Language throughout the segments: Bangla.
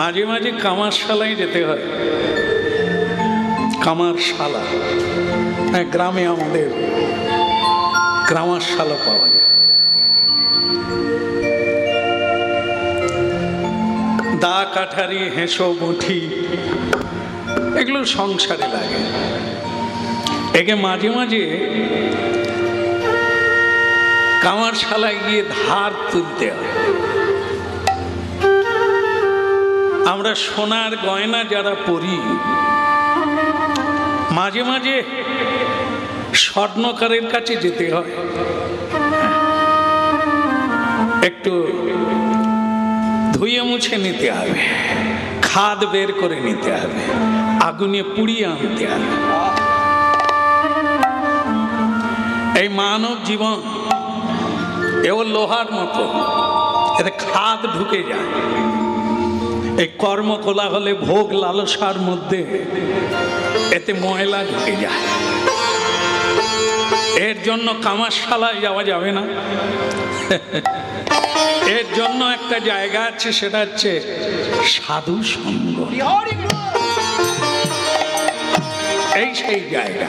মাঝে মাঝে কামারশালায় যেতে হয়। কামারশালা, হ্যাঁ, গ্রামে আমাদের কামারশালা পাওয়া যায়। দা কাঠারি, হেঁসো, মুঠি, এগুলো সংসারে লাগে। একে মাঝে মাঝে কামারশালায় গিয়ে ধার তুলতে হয়। আমরা সোনার গয়না যারা পরি, মাঝে মাঝে স্বর্ণকারের কাছে যেতে হয়, একটু ধুয়ে মুছে নিতে হবে, খাদ বের করে নিতে হবে, আগুনে পুড়িয়ে আনতে হবে। এই মানব জীবন এও লোহার মতো, এতে খাদ ঢুকে যায়। এই কর্মকলা হলে ভোগ লালসার মধ্যে এতে ময়লা ঢুকে যায়। এর জন্য কামারশালায় যাওয়া যাবে না। এর জন্য একটা জায়গা আছে, সেটা হচ্ছে সাধু সঙ্গ। এই সেই জায়গা।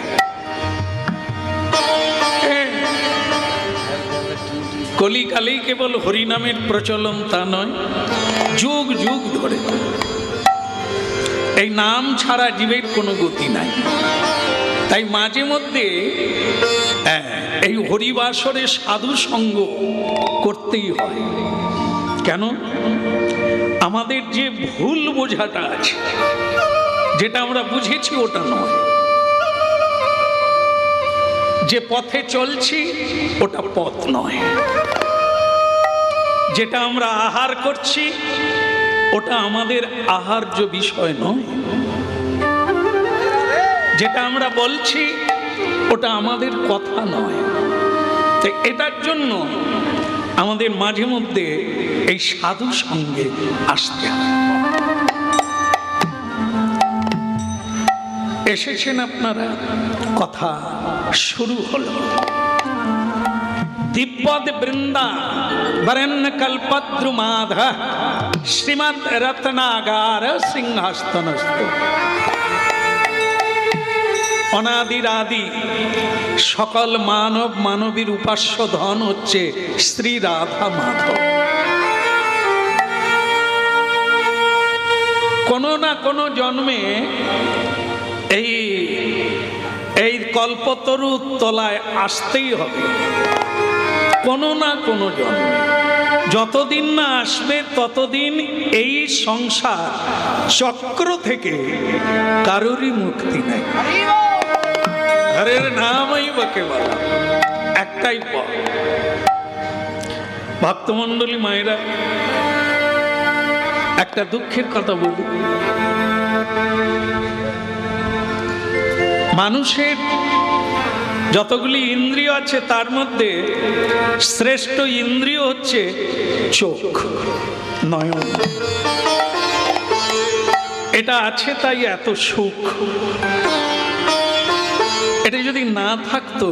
কলিকালেই কেবল হরিনামের প্রচলন তা নয়, যুগ যুগ ধরে এই নাম ছাড়া জীবের কোনো গতি নাই। তাই মাঝে মধ্যে এই হরিবাসরে সাধু সঙ্গ করতেই হয়। কেন? আমাদের যে ভুল বোঝাটা আছে, যেটা আমরা বুঝেছি ওটা নয়, যে পথে চলছি ওটা পথ নয়, যেটা আমরা আহার করছি ওটা আমাদের আহার্য বিষয় নয়, যেটা আমরা বলছি ওটা আমাদের কথা নয়। তো এটার জন্য আমাদের মাঝে মধ্যে এই সাধু সঙ্গে আসতে হয়। এসেছেন আপনারা, কথা শুরু হলো। দিব্যদ বৃন্দা বরেণ্য কল্পদ্রু মাধ শ্রীমদ রত্নাগার সিংহাস্তনস্থ। অনাদিরাদি সকল মানব মানবীর উপাস্য ধন হচ্ছে শ্রী রাধা মাধব। কোনো না কোনো জন্মে এই কল্পতরু তলায় আসতেই হবে, কোনো না কোনো জন্মে। যতদিন না আসবে ততদিন এই সংসার চক্র থেকে কারোরই মুক্তি নেই। হরের নামই বাকে বলা, একটাই পথ। ভক্তমণ্ডলী মায়েরা, একটা দুঃখের কথা বলি। মানুষের যতগুলি ইন্দ্রিয় আছে তার মধ্যে শ্রেষ্ঠ ইন্দ্রিয় হচ্ছে চোখ, নয়ন। এটা আছে তাই এত সুখ। এটা যদি না থাকতো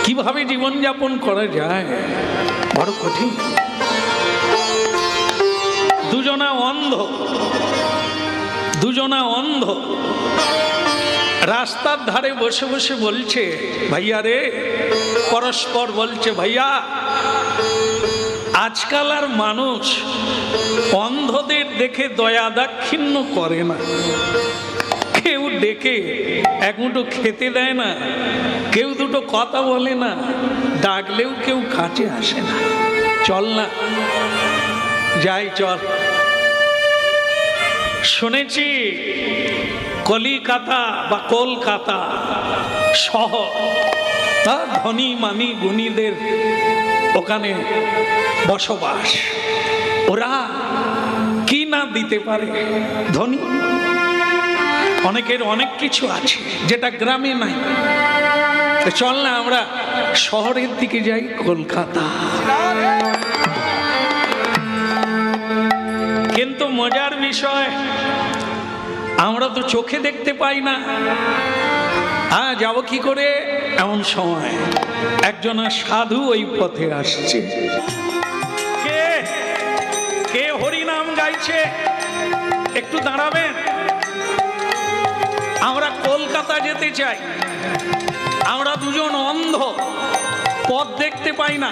কিভাবে জীবনযাপন করা যায়? বড় কঠিন। দুজনা অন্ধ রাস্তার ধারে বসে বসে বলছে, ভাইয়া রে, পরস্পর বলছে, ভাইয়া আজকাল আর মানুষ অন্ধদের দেখে দয়া দাক্ষিণ্য করে না। কেউ ডেকে এক মুঠো খেতে দেয় না, কেউ দুটো কথা বলে না, ডাকলেও কেউ কাছে আসে না। চল না, যাই চল। শুনেছি কলিকাতা বা কলকাতা শহর, তা ধনী মানি গুণীদের ওখানে বসবাস। ওরা কি না দিতে পারে? ধনী, অনেকের অনেক কিছু আছে যেটা গ্রামে নাই। চল না আমরা শহরের দিকে যাই, কলকাতা। কিন্তু মজার বিষয়, আমরা তো চোখে দেখতে পাই না। যাব কি করে? এমন সময় একজন সাধু ওই পথে আসছে। কে হরিনাম গাইছে আছে, একটু দাঁড়াবেন। আমরা কলকাতা যেতে চাই, আমরা দুজন অন্ধ, পথ দেখতে পাই না,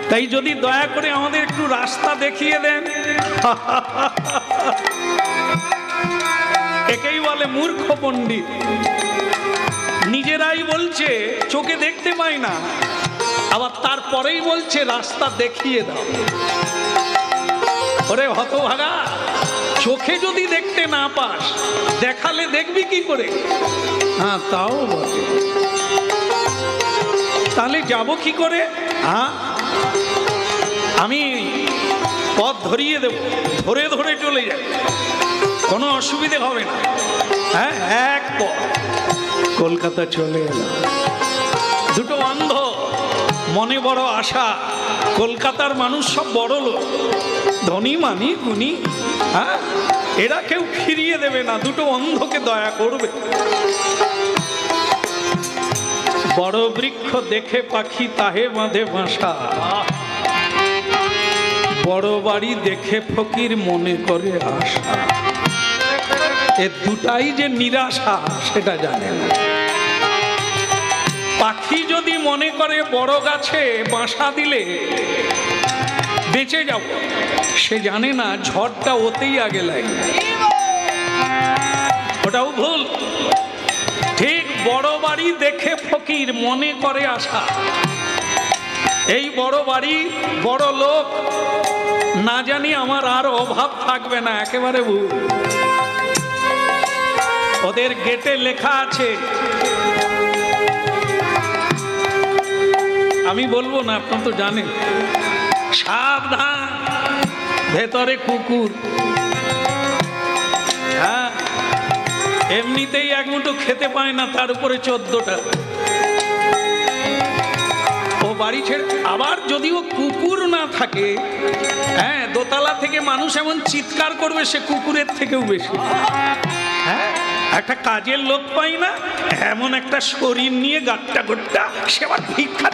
তাই যদি দয়া করে আমাদের একটু রাস্তা দেখিয়ে দেন। একেই বলে মূর্খ পণ্ডিত। নিজেরাই বলছে চোখে দেখতে পাই না, আবার তারপরেই বলছে রাস্তা দেখিয়ে দাও। ওরে হতভাগা, চোখে যদি দেখতে না পাস, দেখালে দেখবি কি করে? হ্যাঁ, তাও বটে। তাহলে যাব কি করে? হ্যাঁ, আমি পথ ধরিয়ে দেব, ধরে ধরে চলে যাব, কোনো অসুবিধে হবে না। হ্যাঁ, এক পথ কলকাতা চলে এলাম। দুটো অন্ধ, মনে বড় আশা। কলকাতার মানুষ সব বড় লোক, ধনী মানি গুণী। হ্যাঁ, এরা কেউ ফিরিয়ে দেবে না, দুটো অন্ধকে দয়া করবে। বড় বৃক্ষ দেখে পাখি তাহে বাঁধে বাসা, বড় বাড়ি দেখে ফকির মনে করে আশা। এ দুটাই যে নিরাশা সেটা জানে না। পাখি যদি মনে করে বড় গাছে বাসা দিলে বেঁচে যাব, সে জানে না ঝড়টা ওতেই আগে লাগে। ওটাও ভুল। ঠিক বড় বাড়ি দেখে ফকির মনে করে আশা। এই বড় বাড়ি, বড় লোক, না জানি আমার আর অভাব থাকবে না, একেবারে ভুল। ওদের গেটে লেখা আছে, আমি বলবো না, আপনারা তো জানেন, সাবধান ভেতরে কুকুর। হ্যাঁ, এমনিতেই এক মুঠো খেতে পায় না, তার উপরে 14টা। ও বাড়ি ছেড়ে, আবার যদিও কুকুর না থাকে, হ্যাঁ, দোতলা থেকে মানুষ এমন চিৎকার করবে সে কুকুরের থেকেও বেশি। হ্যাঁ, একটা কাজের লোক পাই না, এমন একটা শরীর নিয়ে গাট্টা গোট্টা, সে আবার ভিক্ষা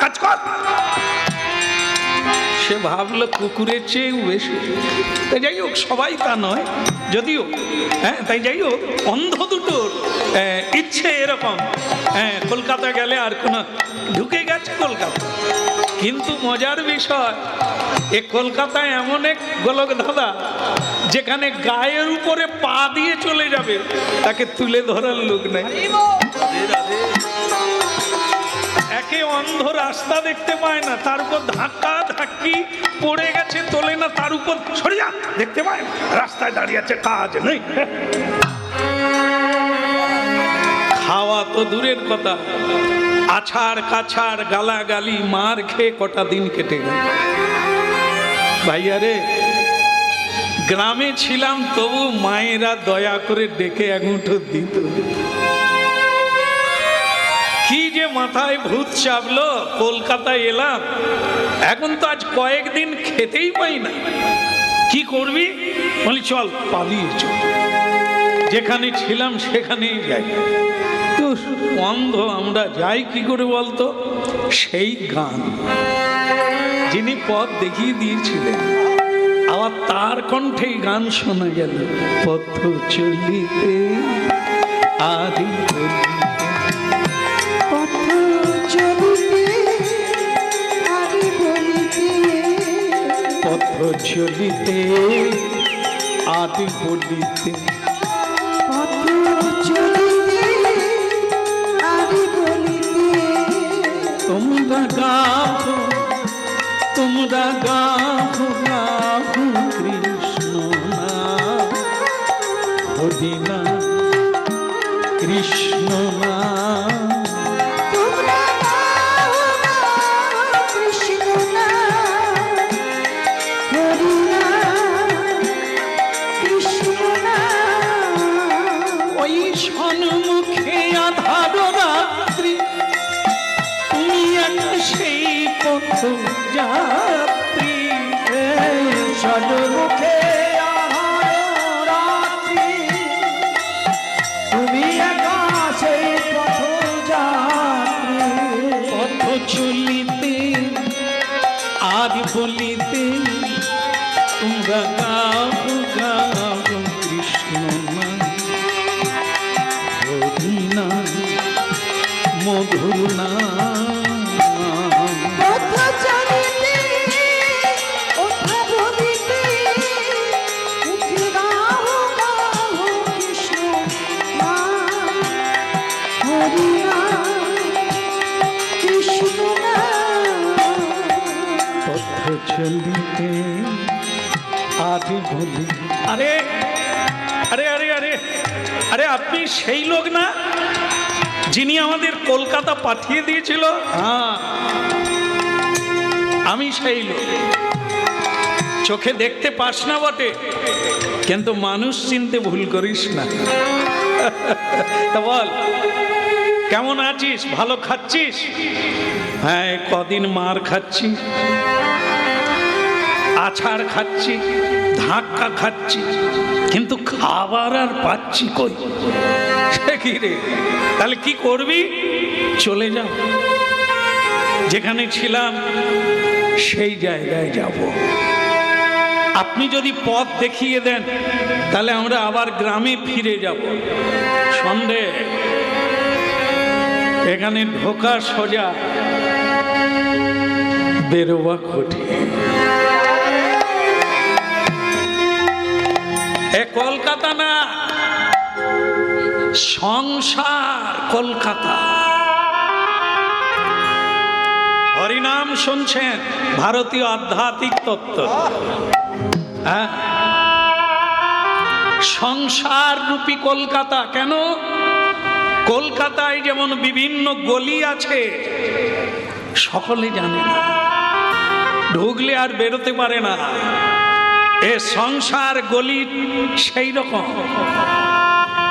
কাজ কর। সে ভাবলো কুকুরের চেয়েও বেশি। তাই যাই হোক, সবাই তা নয় যদিও। হ্যাঁ, তাই যাই হোক, অন্ধ দুটোর ইচ্ছে এরকম। হ্যাঁ, কলকাতা গেলে আর কোনো, ঢুকে গেছে কলকাতা। কিন্তু মজার বিষয়, এ কলকাতায় এমন এক গোলক দাদা, যেখানে গায়ের উপরে পা দিয়ে চলে যাবে, তাকে তুলে ধরার লোক নাই। একে অন্ধ রাস্তা দেখতে পায় না, তার উপর ধাক্কা ধাক্কি পড়ে গেছে, তোলে না, তার উপর সরে যা, দেখতে পায় না, রাস্তায় দাঁড়িয়ে আছে, কাজ নেই। খাওয়া তো দূরের কথা, আছাড় কাছাড় গালাগালি মার খেয়ে কটা দিন কেটে গেল। ভাইয়া রে, গ্রামে ছিলাম তবু মায়েরা দয়া করে ডেকে এক মুঠো দিত। কি যে মাথায় ভূত চাপলো, কলকাতায় এলাম, এখন তো আজ কয়েকদিন খেতেই পাই না। কি করবি? বলি চল পালিয়ে চল, যেখানে ছিলাম সেখানেই যাই। তো অন্ধ আমরা যাই কি করে বলতো? সেই গান যিনি পথ দেখিয়ে দিয়েছিলেন, আবার তার কণ্ঠে গান শোনা গেল। পথ চলিতে আদি পথ চলিতে আদি বলিতে, তোমরা গাও, তোমরা গাও গাও কৃষ্ণ নাম, হরি নাম, কৃষ্ণ নাম। সন্মুখে আধার রাত্রি, তুমি একটা সেই পথ যাত্রী। সন্মুখে আধার রাত্রি, তুমি একা সেই পথ যাত্রী। পথ চলিতে আর বলিতে, আমরা গাবো গাবো কৃষ্ণ নাম, হরি নাম, মধুর নাম। চলিতে আগে বলি। আরে আরে আরে আরে আরে আপনি সেই লোক না যিনি আমাদের কলকাতা পাঠিয়ে দিয়েছিল? হ্যাঁ, আমি সেই লোক। চোখে দেখতে পাস না বটে, কিন্তু মানুষ চিনতে ভুল করিস না। তা বল, কেমন আছিস? ভালো খাচ্ছিস? হ্যাঁ, কদিন মার খাচ্ছি, আছাড় খাচ্ছি, ধাক্কা খাচ্ছি, কিন্তু খাবার আর পাচ্ছি কই? সে কি রে? তাহলে কি করবি? চলে যাও, যেখানে ছিলাম সেই জায়গায় যাব। আপনি যদি পথ দেখিয়ে দেন তাহলে আমরা আবার গ্রামে ফিরে যাব। সন্দেহ এখানে ঢোকা সোজা, বেরোবা কঠিন। এ কলকাতা না, সংসার কলকাতা। হরিনাম শুনছেন, ভারতীয় আধ্যাত্মিক তত্ত্ব। হ্যাঁ, সংসার রূপী কলকাতা। কেন? কলকাতায় যেমন বিভিন্ন গলি আছে, সকলে জানে না, ঢুকলে আর বেরোতে পারে না। এ সংসার গলি সেই রকম।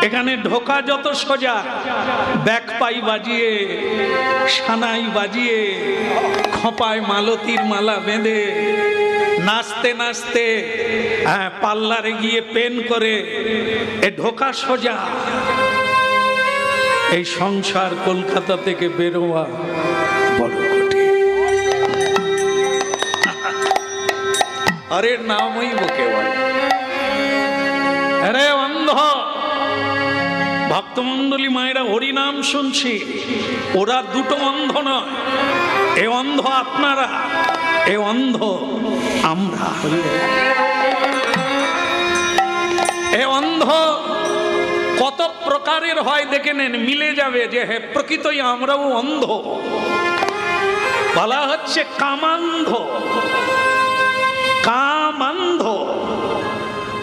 এখানে ঢোকা যত সোজা, ব্যাক পাই বাজিয়ে, সানাই বাজিয়ে, খোঁপায় মালতীর মালা বেঁধে, নাচতে নাচতে পার্লারে গিয়ে পেন করে, এ ঢোকা সোজা। এই সংসার কলকাতা থেকে বেরোয়া বড় কঠিন। আরে নামই বকে বল। আরে অন্ধ ভক্তমণ্ডলী মায়েরা, হরিনাম শুনছি, ওরা দুটো অন্ধ নয়। এ অন্ধ আপনারা, এ অন্ধ আমরা। এ অন্ধ কত প্রকারের হয় দেখে নেন, মিলে যাবে যে হে প্রকৃতই আমরাও অন্ধ। বলা হচ্ছে কামান্ধ। কামান্ধ,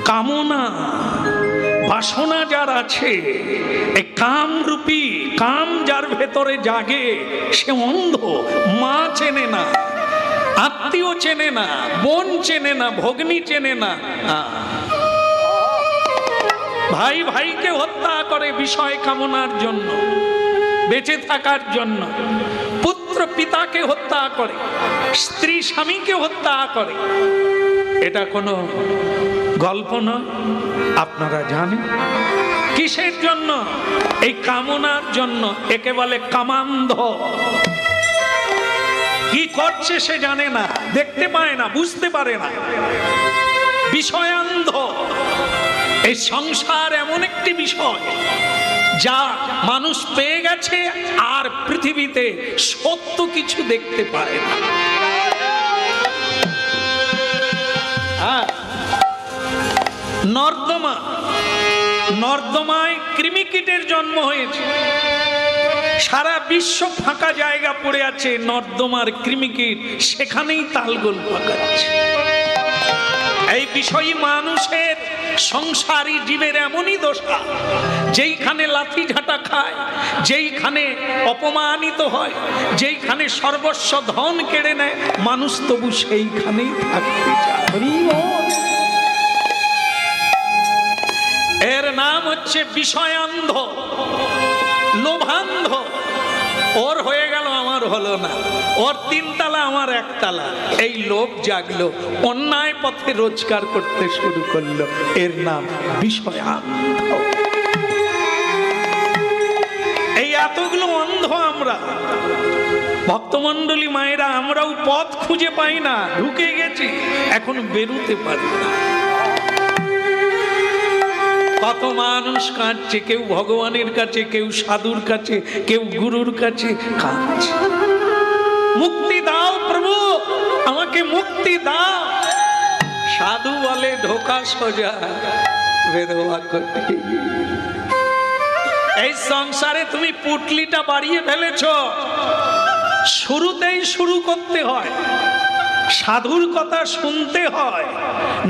কামনা বাসনা যার আছে, এই কামরূপী কাম যার ভেতরে জাগে, সে অন্ধ। মা চেনে না, আত্মীয় চেনে না, বোন চেনে না, ভগ্নী চেনে না। ভাই ভাইকে হত্যা করে বিষয় কামনার জন্য, বেঁচে থাকার জন্য। পুত্র পিতাকে হত্যা করে, স্ত্রী স্বামীকে হত্যা করে। এটা কোনো গল্প নয়, আপনারা জানেন। কিসের জন্য? এই কামনার জন্য। একে বলে কামান্ধ। কি করছে সে জানে না, দেখতে পায় না, বুঝতে পারে না, বিষয়ান্ধ। এই সংসার এমন একটি বিষয় যা মানুষ পেয়ে গেছে আর পৃথিবীতে সত্য কিছু দেখতে পায় না। নর্দমা, নর্দমায় কৃমিকীটের জন্ম হয়েছে। সারা বিশ্ব ফাঁকা জায়গা পড়ে আছে, নর্দমার কৃমিকীট সেখানেই তালগোল পাকাচ্ছে। এই বিষয়ই মানুষের, সংসারী জীবের এমনই দশা, যেইখানে লাথি ঝাঁটা খায়, যেইখানে অপমানিত হয়, যেইখানে সর্বস্ব ধন কেড়ে নেয়, মানুষ তবু সেইখানেই থাকতে চায়। এর নাম হচ্ছে বিষয়ান্ধ, লোভান্ধ। ওর হয়ে গেল, আমার হলো না। ওর 3 তালা, আমার 1 তালা। এই লোভ জাগলো, অন্যায় পথে রোজগার করতে শুরু করলো। এর নাম বিষয়ান্ধ। এই এতগুলো অন্ধ আমরা। ভক্তমণ্ডলী মায়েরা, আমরাও পথ খুঁজে পাই না, ঢুকে গেছি, এখন বেরোতে পারি না। কত মানুষ কাঁদছে, কেউ ভগবানের কাছে, কেউ সাধুর কাছে, কেউ গুরুর কাছে কাঁদছে, মুক্তি দাও প্রভু, আমাকে মুক্তি দাও। সাধু বলে ঢোকা সোজা, বেরোয়া কঠিন। এই সংসারে তুমি পুটলিটা বাড়িয়ে ফেলেছ, শুরুতেই শুরু করতে হয়, সাধুর কথা শুনতে হয়,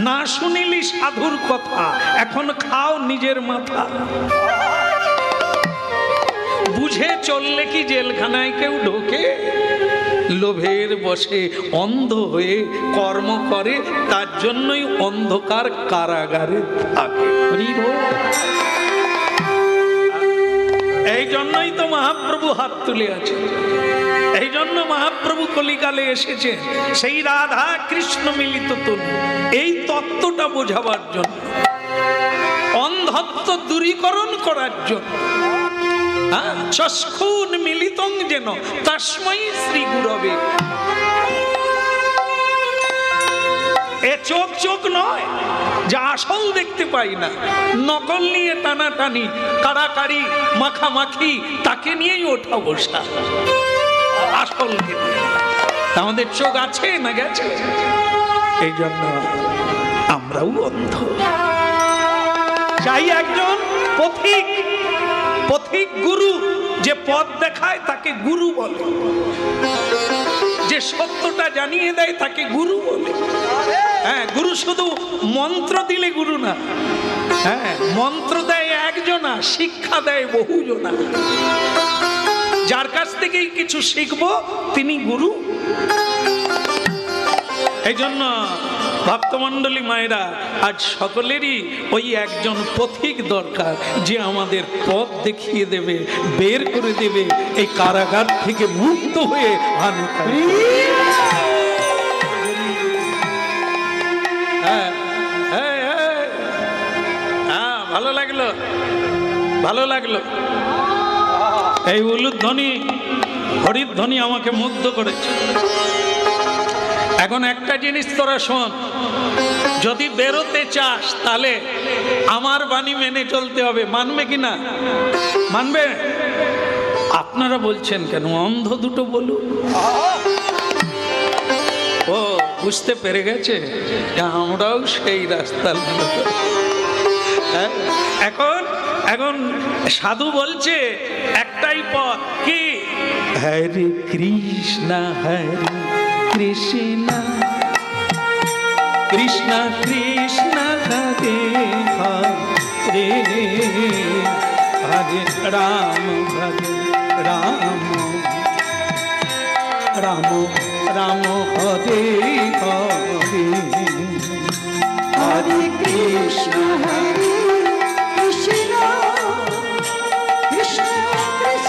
না শুনিলি সাধুর কথা, এখন খাও নিজের মাথা। বুঝে চললে কি জেলখানায় কেউ ঢোকে? লোভের বশে অন্ধ হয়ে কর্ম করে, তার জন্যই অন্ধকার কারাগারে থাকে। এই জন্যই তো মহাপ্রভু হাত তুলে আছে, এই জন্য মহাপ্রভু কলিকালে এসেছে, সেই রাধা কৃষ্ণ মিলিত তনু, এই তত্ত্বটা বোঝাবার জন্য, অন্ধত্ব দূরীকরণ করার জন্য। চক্ষুন মিলিতং যেন তস্মৈ শ্রী গুরবে। এ চোখ চোখ নয়, যা আসল দেখতে পাই না, নকল নিয়ে টানাটানি, কাড়াকাড়ি, মাখামাখি, তাকে নিয়েই ওঠা বসা, আসল আমাদের চোখ আছে না গেছে? এই জন্য আমরাও অন্ধ। চাই একজন পথিক, পথিক গুরু, যে পথ দেখায় তাকে গুরু বলে, যে সত্যটা জানিয়ে দেয় তাকে গুরু বলে। হ্যাঁ, গুরু শুধু মন্ত্র দিলে গুরু না, হ্যাঁ, মন্ত্র দেয় একজনা, শিক্ষা দেয় বহুজনা। যার কাছ থেকেই কিছু শিখবো তিনি গুরু। এই জন্য ভক্তমণ্ডলী মায়েরা, আজ সকলেরই ওই একজন পথিক দরকার, যে আমাদের পথ দেখিয়ে দেবে, বের করে দেবে এই কারাগার থেকে মুক্ত হয়ে আনবে। ভালো লাগলো, ভালো লাগলো। এই উলুধ্বনি, হরিধ্বনি আমাকে মুগ্ধ করেছে। এখন একটা জিনিস তোরা শোন, যদি বেরোতে চাস তাহলে আমার বাণী মেনে চলতে হবে। মানবে কিনা? মানবে? আপনারা বলছেন কেন? অন্ধ দুটো বলুন। ও বুঝতে পেরে গেছে, আমরাও সেই রাস্তার লোক। এখন এখন সাধু বলছে একটাই পথ, কি? হরে কৃষ্ণ হরে কৃষ্ণ কৃষ্ণ কৃষ্ণ হরে হরে, হরে রাম হরে রাম, রাম রাম হরে হরে, হরে কৃষ্ণ হরে কৃষ্ণ কৃষ্ণ কৃষ্ণ হরে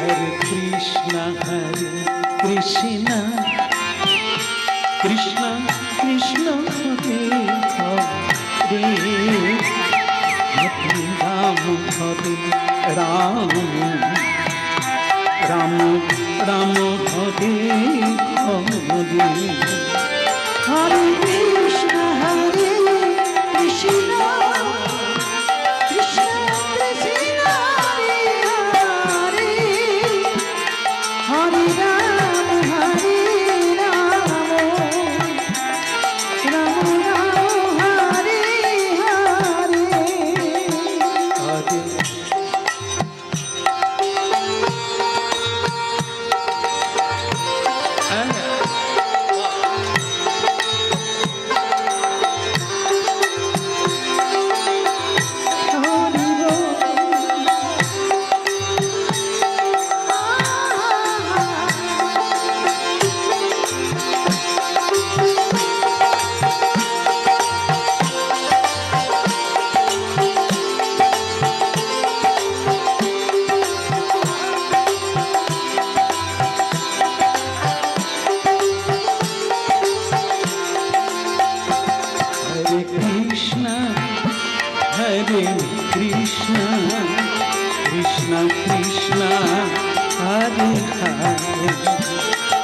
হরে, কৃষ্ণ কৃষ্ণ কৃষ্ণ হরে হরে, হরে রাম হরে রাম, রাম রাম হরে হরে, হরে কৃষ্ণ হরে কৃষ্ণ কৃষ্ণ কৃষ্ণ হরে হরে, হরে রাম হরে রাম, রাম রাম হরে হরে, হরে।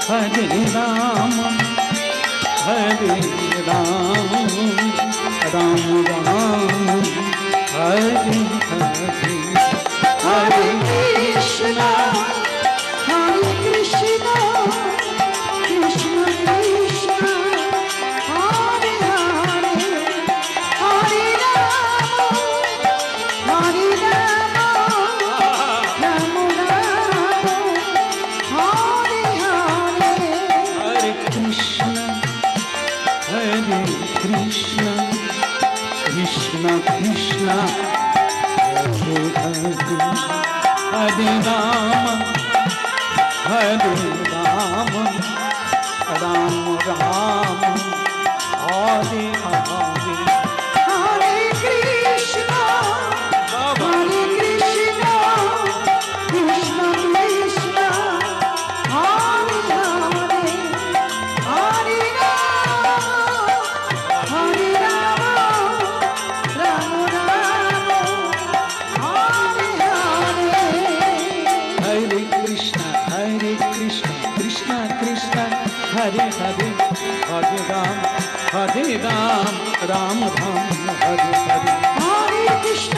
হরে রাম হরে রাম রাম রাম হরে হরে হরে কৃষ্ণ হরে কৃষ্ণ কৃষ্ণ কৃষ্ণ হরে হরে হরে রাম হরে রাম রাম রাম হরে হরে হরে কৃষ্ণ কৃষ্ণ কৃষ্ণ হরে হরে হরে রাম রাম রাম হরে হরে হরে কৃষ্ণ হরে কৃষ্ণ কৃষ্ণ কৃষ্ণ হরে হরে হরে রাম রাম রাম হরে হরে হরে কৃষ্ণ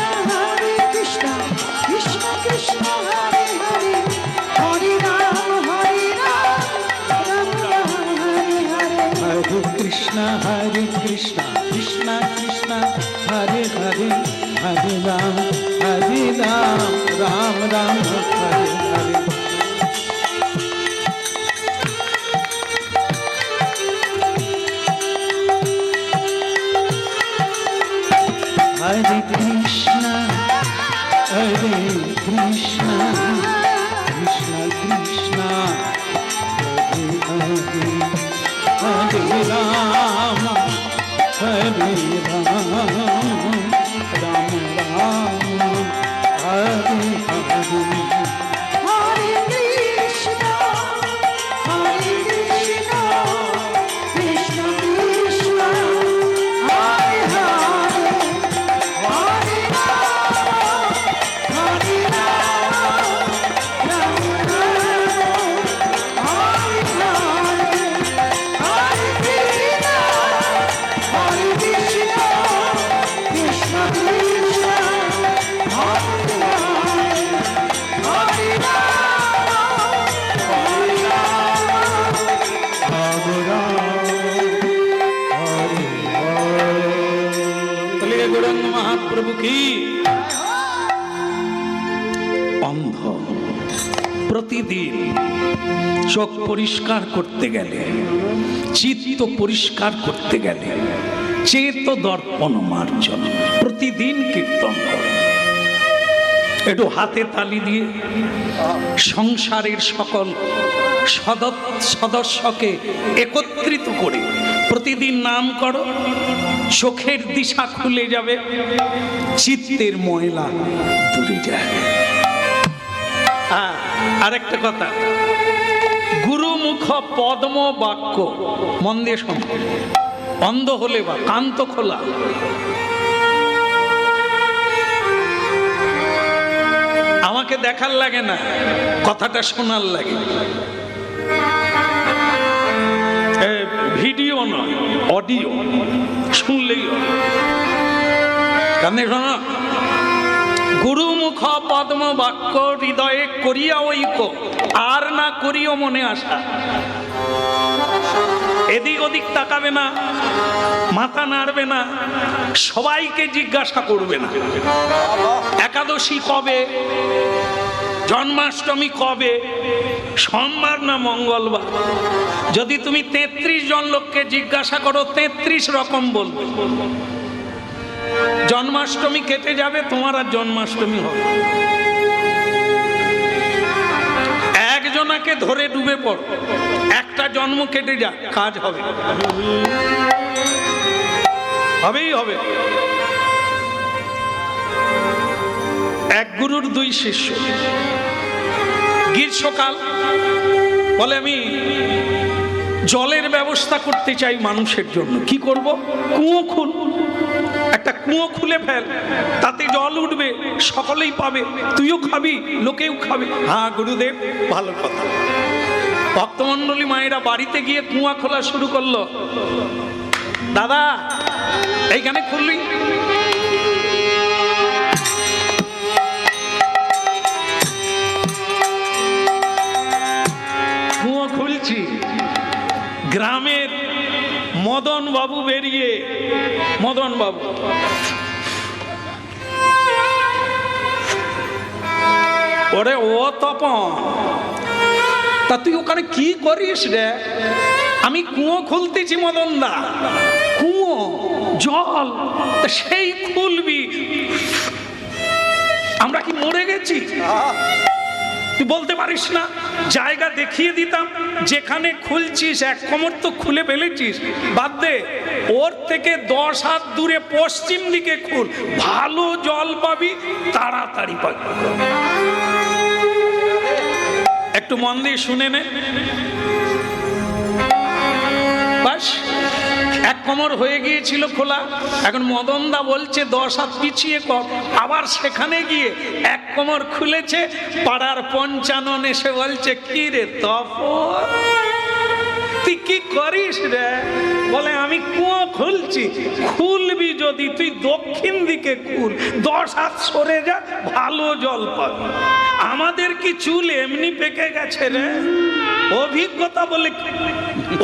কৃষ্ণ কৃষ্ণ হরে হরে হরে রাম রাম রাম হরে হরে হরে কৃষ্ণ কৃষ্ণ কৃষ্ণ হরে হরে হরে রাম রাম রাম হরে হরে হরে কৃষ্ণ কৃষ্ণ কৃষ্ণ হরে হরে হরে রাম রাম রাম হরে হরে হরে কৃষ্ণ কৃষ্ণ কৃষ্ণ হরে হরে হরে রাম রাম রাম হরে হরে হরে কৃষ্ণ কৃষ্ণ কৃষ্ণ হরে হরে হরে রাম রাম হরে হরে হরে কৃষ্ণ কৃষ্ণ কৃষ্ণ হরে হরে গৌরাঙ্গ মহাপ্রভু কি অন্ধ প্রতিদিন চোখ পরিষ্কার করতে গেলে, চিত্ত পরিষ্কার করতে গেলে চেত দর্পণ মার্জন প্রতিদিন কীর্তন করো। একটু হাতে তালি দিয়ে সংসারের সকল সদস্যকে একত্রিত করে প্রতিদিন নাম করো। চোখের দিশা খুলে যাবে, চিত্তের ময়লা দূরে যাবে। আরেকটা কথা, গুরুমুখ পদ্ম বাক্য মন দিয়ে শোন। অন্ধ হলে বা কান তো খোলা, আমাকে দেখার লাগে না, কথাটা শোনার লাগে। ভিডিও নয়, অডিও শুনলেই কানে শোনা। গুরুমুখ পদ্ম বাক্য হৃদয়ে করিয়া ঐক্য, আর না করিও মনে আসা। এদিক ওদিক তাকাবে না, মাথা নাড়বে না, সবাইকে জিজ্ঞাসা করবে না একাদশী কবে, জন্মাষ্টমী কবে, সোমবার না মঙ্গলবার। যদি তুমি 33 জন লোককে জিজ্ঞাসা করো 33 রকম বলবে। জন্মাষ্টমী কেটে যাবে, তোমার আর জন্মাষ্টমী হবে। একজনাকে ধরে ডুবে পড়ো, একটা জন্ম কেটে যা, কাজ হবে, হবেই হবে। এক গুরুর 2 শিষ্য। গ্রীষ্মকাল, বলে আমি জলের ব্যবস্থা করতে চাই মানুষের জন্য, কি করব? কুয়ো খুল, একটা কুয়ো খুলে ফেল, তাতে জল উঠবে, সকলেই পাবে, তুইও খাবি, লোকেও খাবে। হ্যাঁ গুরুদেব, ভালো কথা। ভক্তমণ্ডলী মায়েরা বাড়িতে গিয়ে কুয়া খোলা শুরু করলো। দাদা এইখানে খুললি, কুয়ো খুলছি। গ্রামের মদন বাবু বেরিয়ে, মদন বাবু ওরে ও তপন, তা তুই ওখানে কি করিস রে? আমি কুয়ো খুলতেছি মদন দা। কুয়ো জল, তা সেই খুলবি, আমরা কি মরে গেছি? তুই বলতে পারিস না? জায়গা দেখিয়ে দিতাম, যেখানে খুলছিস এক কোমর তো খুলে ফেলেছিস, বাদ দে, ওর থেকে 10 হাত দূরে পশ্চিম দিকে খুল, ভালো জল পাবি, তাড়াতাড়ি পাবি। একটু মন দিয়ে শুনে নে। বাস, এক কোমর হয়ে গিয়েছিল খোলা, এখন মদনদা বলছে 10 হাত পিছিয়ে কর, আবার সেখানে গিয়ে এক কোমর খুলেছে। পাড়ার পঞ্চানন এসে বলছে, কি রে তপন, তুই কি করিস রে? বলে আমি কুয়ো খুলছি। খুলবি যদি তুই দক্ষিণ দিকে খুল, 10 হাত সরে যা, ভালো জল পাবি। আমাদের কি চুল এমনি পেকে গেছে রে? অভিজ্ঞতা বলে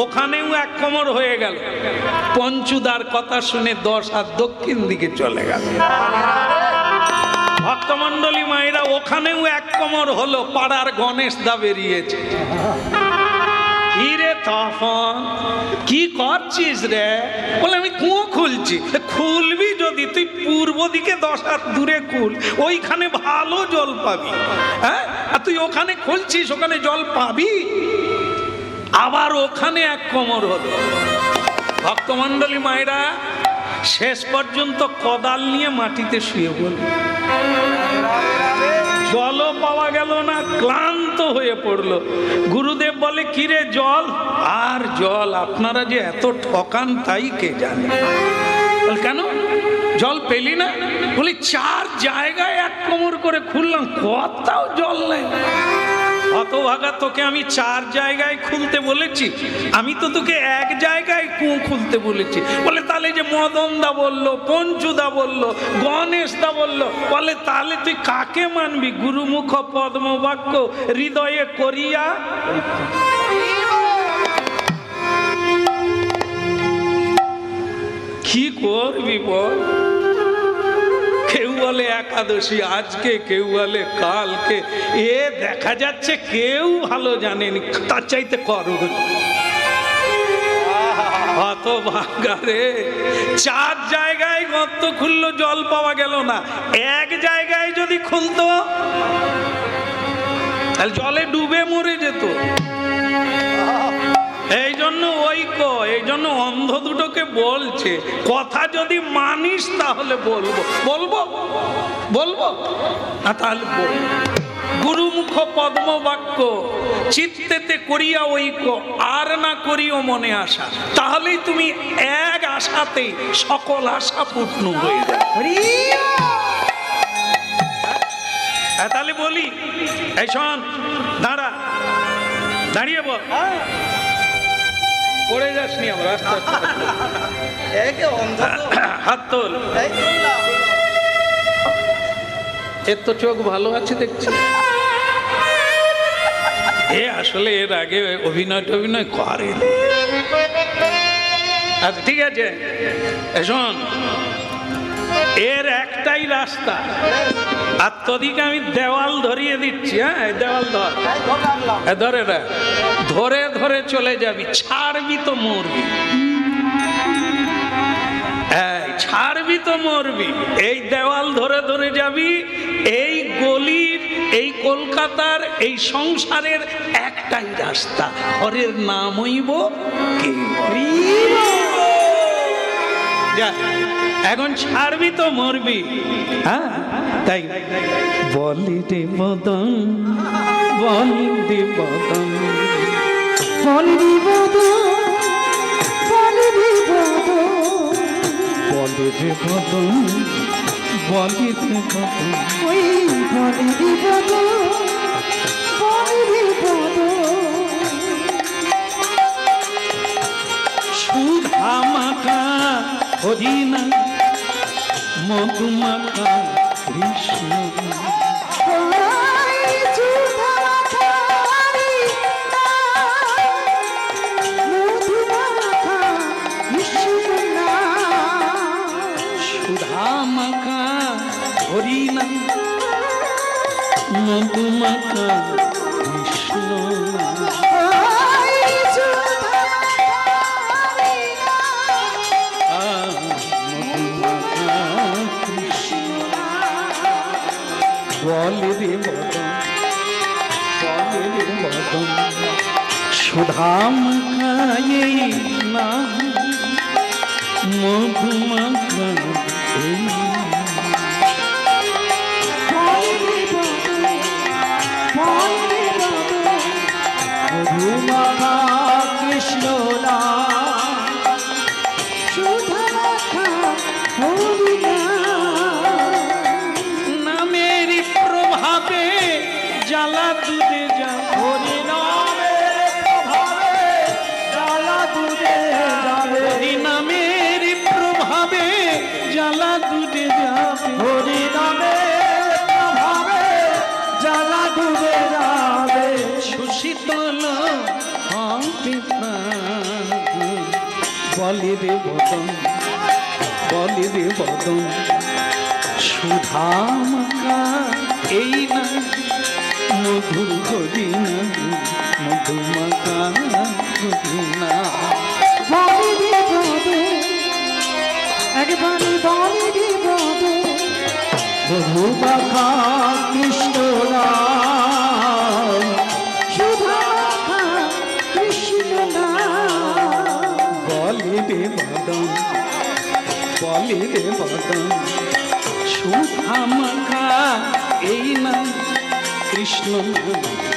ওখানেও এক কোমর হয়ে গেল। পঞ্চুদার কথা শুনে 10 হাত দক্ষিণ দিকে চলে গেল। ভক্তমণ্ডলী মায়েরা ওখানেও এক কোমর হলো, পাড়ার গণেশ দা বেরিয়েছে। কি রে তপন, কি করছিস রে? বলে আমি কুয়ো খুলছি। খুলবি যদি তুই পূর্ব দিকে 10 হাত দূরে খুল, ওইখানে ভালো জল পাবি। হ্যাঁ, আর তুই ওখানে খুলছিস, ওখানে জল পাবি। আবার ওখানে এক কোমর হলো। ভক্তমণ্ডলী মায়েরা শেষ পর্যন্ত কোদাল নিয়ে মাটিতে শুয়ে পড়ল। জলও পাওয়া গেল না, ক্লান্ত হয়ে পড়লো। গুরুদেব বলে, কিরে জল? আর জল, আপনারা যে এত ঠকান তাই কে জানে। কেন জল পেলি না? বলি 4 জায়গায় এক কোমর করে খুললাম, কোথাও জল নেই। হতভাগা, তোকে আমি 4 জায়গায় খুলতে বলেছি? আমি তো তোকে এক জায়গায় কুয়ো খুলতে বলেছি। বলে তাহলে যে মদনদা বললো, পঞ্চুদা বললো, গণেশদা বললো, বলে তাহলে তুই কাকে মানবি? গুরুমুখ পদ্ম বাক্য হৃদয়ে করিয়া। কি করবি বল? কেউ বলে একাদশী আজকে, কেউ বলে কালকে, এ দেখা যাচ্ছে কেউ ভালো জানেনি, তার চাইতে করো। হতভাগা রে, 4 জায়গায় গর্ত খুললো, জল পাওয়া গেল না। এক জায়গায় যদি খুলতো তাহলে জলে ডুবে মরে যেত। এই জন্য এই জন্য অন্ধ দুটোকে বলছে, কথা যদি মানিস তাহলে বলবো, বলবো বলবো না তাহলে বলবো। গুরুমুখ পদ্ম বাক্য চিত্তেতে করিয়া ঐক্য, আর না করিও মনে আশা, তাহলেই তুমি এক আশাতেই সকল আশা পূর্ণ হয়ে যাবে। তাহলে বলি, এই শোন, দাঁড়া, দাঁড়িয়ে বল, পড়ে যাসনি আমার রাস্তা। হাত তোল। এর তো চোখ ভালো আছে দেখছি। এ আসলে এর আগে অভিনয় করে। আচ্ছা ঠিক আছে, শোন, এর একটাই রাস্তা, আর তোদিকে আমি দেওয়াল ধরিয়ে দিচ্ছি। হ্যাঁ, দেওয়াল ধর, ধরে ধরে ধরে চলে যাবি, ছাড়বি তো মরবি। ছাড়বি তো মরবি। এই দেওয়াল ধরে ধরে যাবি। এই গলির, এই কলকাতার, এই সংসারের একটাই রাস্তা, হরের নাম হইব কে। এখন ছাড়বি তো মরবি। হ্যাঁ, তাই বলি রে বদন, বলি রে বদন, বলি রে বদন, রে বদন বলে রে বদন ওই বলে রে বদন বলে রে বদন সুধা মাখা হরিনা মধুমাখা কৃষ্ণ ওই সুধা মাখারি মধু মাখা কৃষ্ণ সুধা মাখা হরিনা মধুমাখা কৃষ্ণ ওই সুধা মাখারি মধুমাখা কৃষ্ণ বলে রে বদন বলে রে বদন সুধা মাখায় না মধুমাখা এই মধুমাখা কৃষ্ণ সুধা মাখা হরি নামের প্রভাবে জ্বালা দুধে যা হরি হরি নামের প্রভাবে জ্বালা দুধে যাবে হরি নামে প্রভাবে জ্বালা ডুবে যাবে সুশীতল হবে প্রাণ বলে রে বদন বলে রে বদন সুধা মাখা এই না মধুর হরিণা মধুমাখা হরিণা বলি রে বদে একবারে বলি রে বদে মধুমাখা কৃষ্ণ সুধা মাখা কৃষ্ণ বলে রে বদন বলে রে বদন সুধা মাখা এই না কৃষ্ণ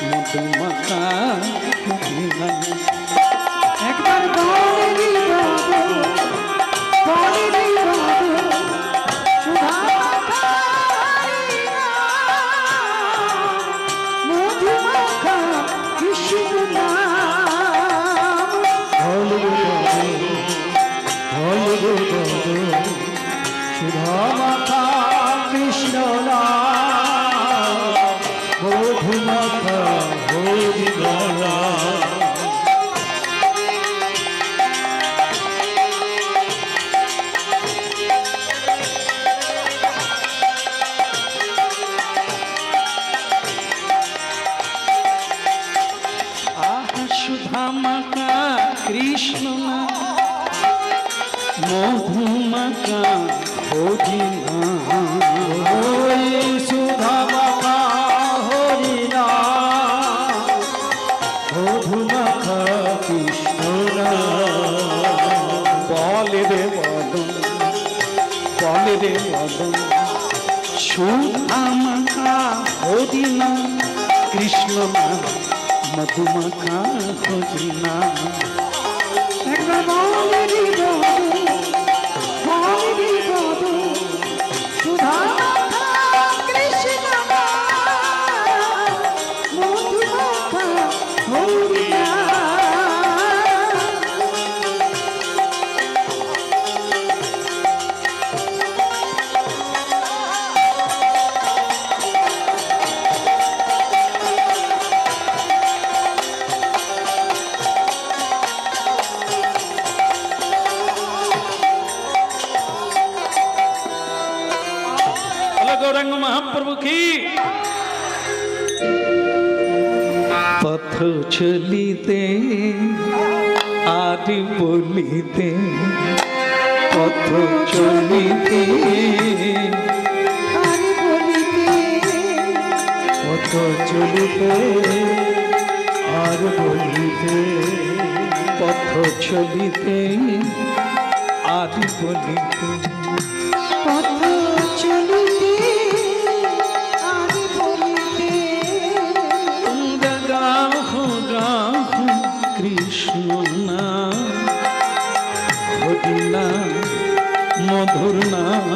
মধুমাখা হরিণা একবার বলি রে বদে বলি রে বদে সুধা মাখা মধুমাখা কৃষ্ণ সুধা মাখা কৃষ্ণ মধুমাখা হরি আহা সুধা মাখা কৃষ্ণ মধুমাখা হরিণা ওই সুধা মাখা হরি মধুমাখা কৃষ্ণ বলে রে বদন বলে রে বদন সুধা মাখা হরিণা কৃষ্ণ মধুমাখা হরিণা একবার বলি রে বলি রে সুধা মাখা কৃষ্ণ মধুমাখা হরি গৌরাঙ্গ মহাপ্রভু কি পথ চলিতে আদি বলিতে পথ চলিতে আর বলিতে পথ চলিতে আর বলিতে পথ চলিতে আদি বলিতে পথ চলিতে আর বলিতে গাহু গাহু কৃষ্ণ নাম হরিনা মধুর নাম।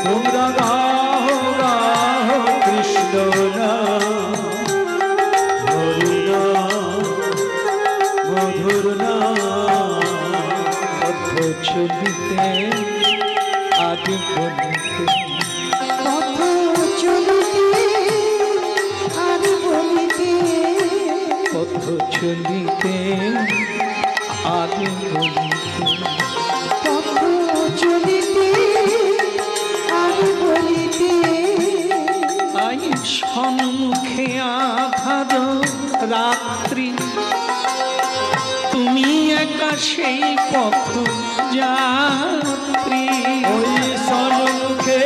তোমরা গাও গাও কৃষ্ণ নাম, হরি নাম, মধুর নাম। পথ চলিতে আদি বলিতে পথ চলিতে আর বলিতে পথ চলিতে আদি বলিতে পথ চলিতে আর বলিতে আই সম্মুখে আধার রাত্রি, তুমি একা সেই পথ যাত্রী। ওই সম্মুখে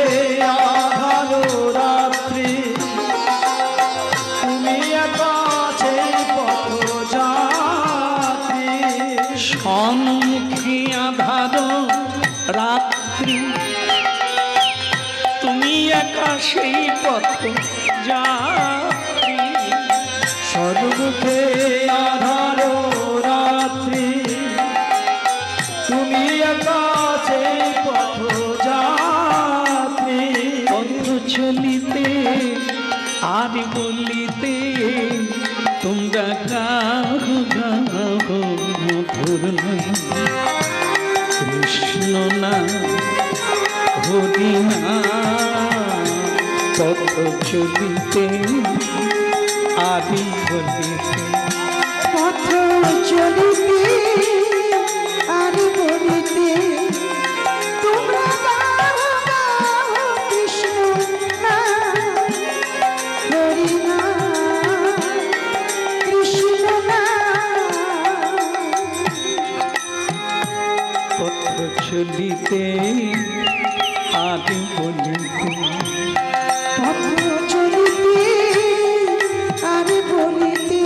আধার রাত্রি, তুমি একা সেই পথযাত্রী। সম্মুখে আধার রাত্রি, তুমি একা সেই পথ যাত্রী। সম্মুখে আধার রাত্রি, তুমি একা সেই পথযাত্রী। পথ চলিতে আর বলিতে তোমরা গাও গাও মধুর নাম। কৃষ্ণ নাম হরি নাম। পথ চলিতে আদি বলিতে পথ চলিতে আর বলিতে তোমরা গাও গাও কৃষ্ণ নাম, হরি নাম, কৃষ্ণ নাম। পথ চলিতে আদি বলিতে পথ চলিতে আর বলিতে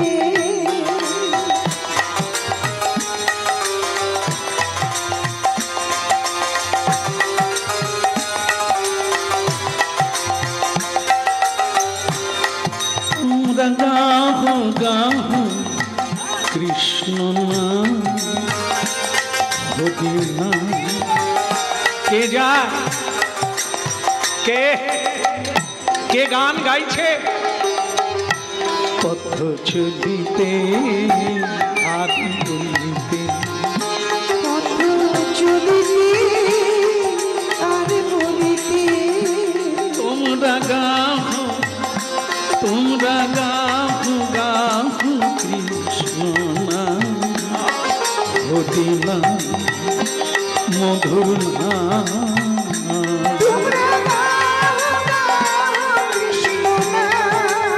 তোমরা গাও গাও কৃষ্ণ নাম হরি নাম। কে যায়, কে কে গান গাইছে? পথ চলিতে আদি বলিতে পথ চলিতে আর বলিতে তোমরা গাও গাও কৃষ্ণ নাম হরি নাম মধুর নাম। তোমরা গাও গাও কৃষ্ণ নাম,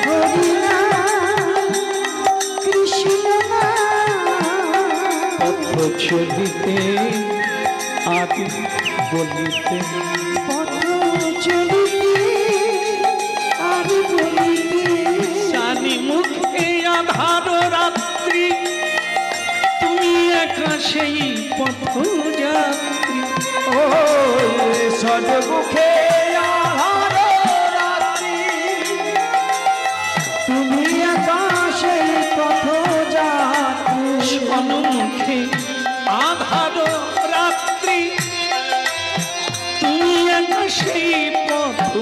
হরি নাম, কৃষ্ণ নাম। পথ চলিতে আদি বলিতে পথ চলিতে আর বলিতে জানি মুখে আধার রাত্রি, তুমি একা সেই পথ যাত্রী। ও সন্মুখে আধার রাত্রি, তুমি একা সেই পথযাত্রী। সম্মুখে আধার রাত্রি, তুমি একা সেই পথ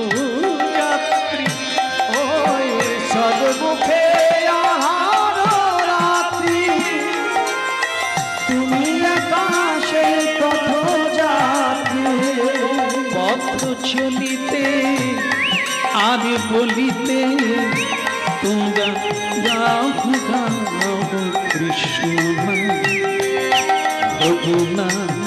যাত্রী। ওই সন্মুখে আধার রাত্রি, তুমি একা সেই পথযাত্রী। পথ চলিতে আর বলিতে তোমরা গাও গাও কৃষ্ণ নাম হরি নাম